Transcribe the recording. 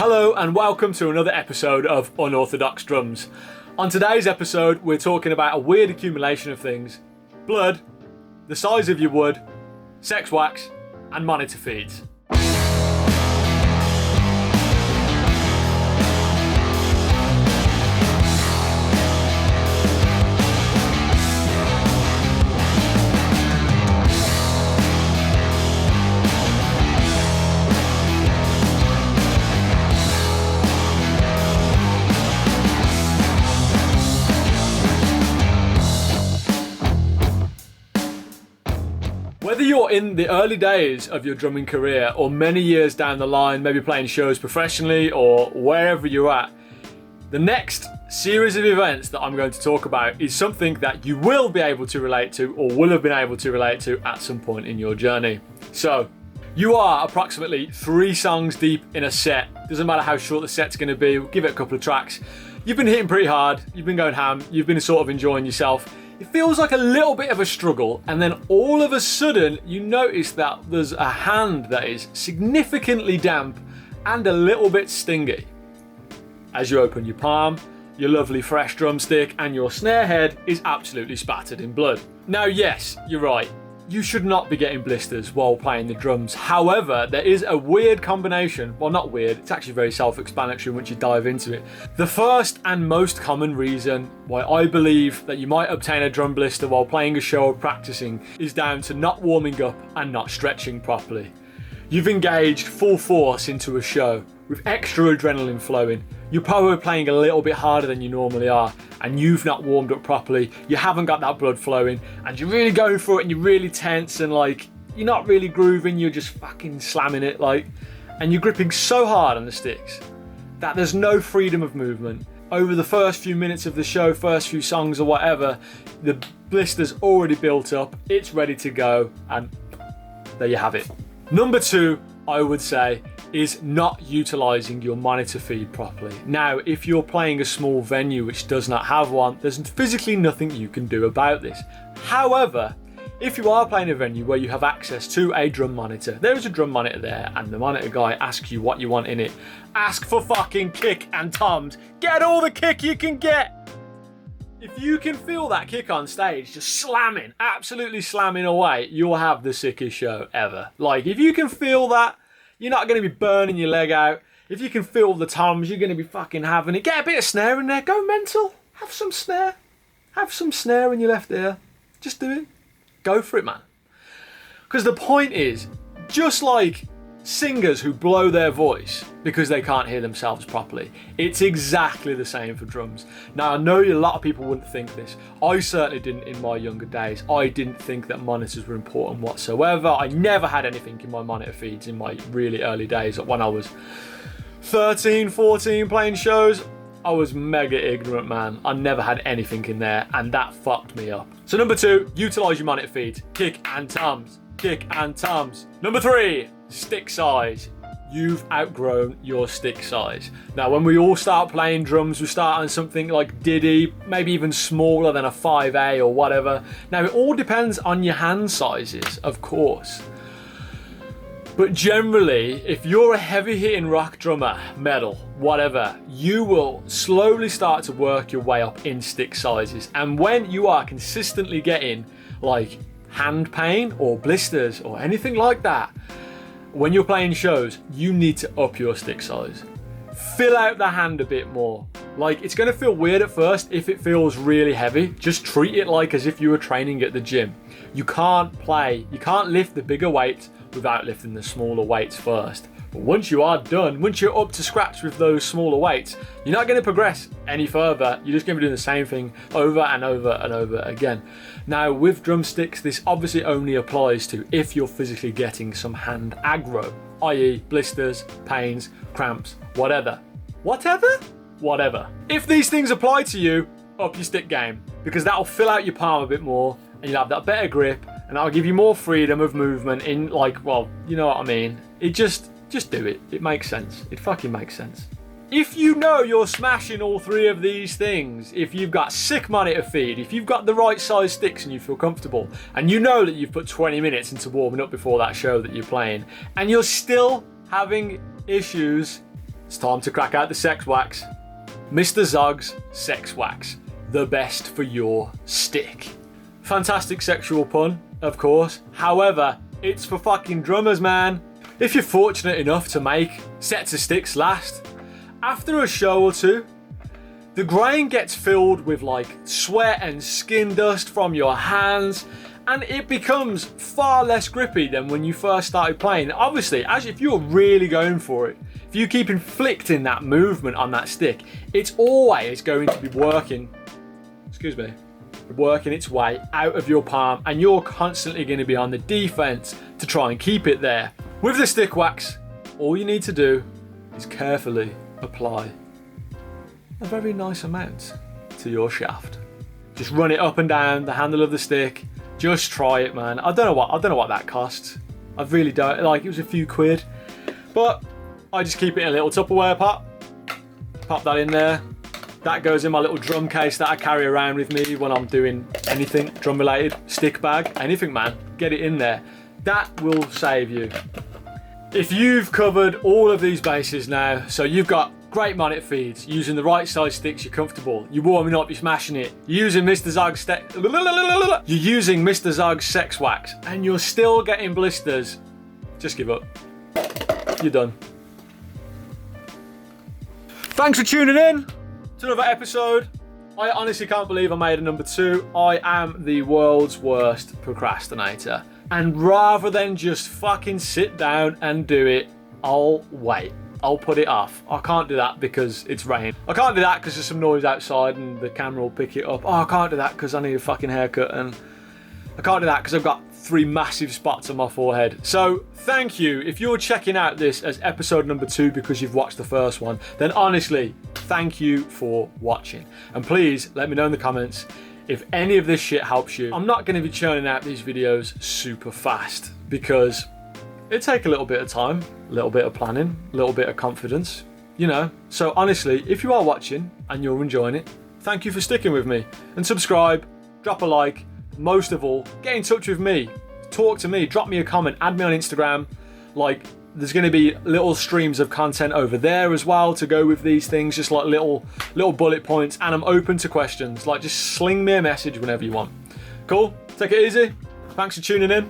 Hello and welcome to another episode of Unorthodox Drums. On today's episode, we're talking about a weird accumulation of things: blood, the size of your wood, sex wax, and monitor feeds. Whether you're in the early days of your drumming career or many years down the line, maybe playing shows professionally or wherever you're at, the next series of events that I'm going to talk about is something that you will be able to relate to or will have been able to relate to at some point in your journey. So, you are approximately 3 songs deep in a set. Doesn't matter how short the set's going to be, we'll give it a couple of tracks. You've been hitting pretty hard, you've been going ham, you've been sort of enjoying yourself. It feels like a little bit of a struggle, and then all of a sudden you notice that there's a hand that is significantly damp and a little bit stingy. As you open your palm, your lovely fresh drumstick and your snare head is absolutely spattered in blood. Now yes, you're right, you should not be getting blisters while playing the drums. However, there is a weird combination, well not weird, it's actually very self-explanatory once you dive into it. The first and most common reason why I believe that you might obtain a drum blister while playing a show or practicing is down to not warming up and not stretching properly. You've engaged full force into a show with extra adrenaline flowing. You're probably playing a little bit harder than you normally are, and you've not warmed up properly. You haven't got that blood flowing, and you're really going for it, and you're really tense, and you're not really grooving. You're just fucking slamming it, and you're gripping so hard on the sticks that there's no freedom of movement. Over the first few minutes of the show, first few songs or whatever, the blister's already built up. It's ready to go, and there you have it. Number 2, I would say, is not utilising your monitor feed properly. Now, if you're playing a small venue which does not have one, there's physically nothing you can do about this. However, if you are playing a venue where you have access to a drum monitor, there is a drum monitor there, and the monitor guy asks you what you want in it. Ask for fucking kick and toms. Get all the kick you can get. If you can feel that kick on stage, just slamming, absolutely slamming away, you'll have the sickest show ever. If you can feel that, you're not going to be burning your leg out. If you can feel the toms, you're going to be fucking having it. Get a bit of snare in there. Go mental. Have some snare. Have some snare in your left ear. Just do it. Go for it, man. Because the point is, just like singers who blow their voice because they can't hear themselves properly, it's exactly the same for drums. Now, I know a lot of people wouldn't think this. I certainly didn't in my younger days. I didn't think that monitors were important whatsoever. I never had anything in my monitor feeds in my really early days. When I was 13, 14 playing shows, I was mega ignorant, man. I never had anything in there, and that fucked me up. So number 2, utilise your monitor feeds. Kick and toms. Kick and toms. Number 3, stick size. You've outgrown your stick size. Now, when we all start playing drums, we start on something like Diddy, maybe even smaller than a 5A or whatever. Now, it all depends on your hand sizes, of course. But generally, if you're a heavy-hitting rock drummer, metal, whatever, you will slowly start to work your way up in stick sizes. And when you are consistently getting hand pain or blisters or anything like that, when you're playing shows, you need to up your stick size. Fill out the hand a bit more. It's going to feel weird at first if it feels really heavy. Just treat it as if you were training at the gym. You can't lift the bigger weights without lifting the smaller weights first. But once you are done, once you're up to scratch with those smaller weights, you're not going to progress any further. You're just going to be doing the same thing over and over and over again. Now, with drumsticks, this obviously only applies to if you're physically getting some hand aggro, i.e. blisters, pains, cramps, whatever. Whatever. If these things apply to you, up your stick game, because that'll fill out your palm a bit more, and you'll have that better grip, and that'll give you more freedom of movement in, you know what I mean. Just do it. It makes sense. It fucking makes sense. If you know you're smashing all 3 of these things, if you've got sick monitor feed, if you've got the right size sticks and you feel comfortable, and you know that you've put 20 minutes into warming up before that show that you're playing, and you're still having issues it's time to crack out the sex wax. Mr. Zog's Sex Wax, the best for your stick. Fantastic sexual pun, of course. However, it's for fucking drummers, man. If you're fortunate enough to make sets of sticks last, after a show or two, the grain gets filled with like sweat and skin dust from your hands, and it becomes far less grippy than when you first started playing. Obviously, as if you're really going for it, if you keep inflicting that movement on that stick, it's always going to be working its way out of your palm, and you're constantly going to be on the defense to try and keep it there. With the stick wax, all you need to do is carefully apply a very nice amount to your shaft. Just run it up and down the handle of the stick. Just try it, man. I don't know what that costs. I really don't. Like, it was a few quid, but I just keep it in a little Tupperware pot. Pop that in there. That goes in my little drum case that I carry around with me when I'm doing anything drum related. Stick bag, anything, man. Get it in there. That will save you. If you've covered all of these bases now, so you've got great monitor feeds, using the right size sticks, you're comfortable, you're warming up, you're smashing it, you're using Mr. Zog's Sex Wax, and you're still getting blisters, just give up. You're done. Thanks for tuning in to another episode. I honestly can't believe I made a number 2. I am the world's worst procrastinator. And rather than just fucking sit down and do it, I'll wait. I'll put it off. I can't do that because it's raining. I can't do that because there's some noise outside and the camera will pick it up. Oh, I can't do that because I need a fucking haircut. And I can't do that because I've got 3 massive spots on my forehead. So thank you. If you're checking out this as episode number 2 because you've watched the first one, then honestly, thank you for watching. And please let me know in the comments if any of this shit helps you. I'm not going to be churning out these videos super fast because it takes a little bit of time, a little bit of planning, a little bit of confidence, you know. So honestly, if you are watching and you're enjoying it, thank you for sticking with me. And subscribe, drop a like, most of all, get in touch with me, talk to me, drop me a comment, add me on Instagram. Like, there's going to be little streams of content over there as well to go with these things, just like little bullet points, and I'm open to questions. Like, just sling me a message whenever you want. Cool, take it easy. Thanks for tuning in.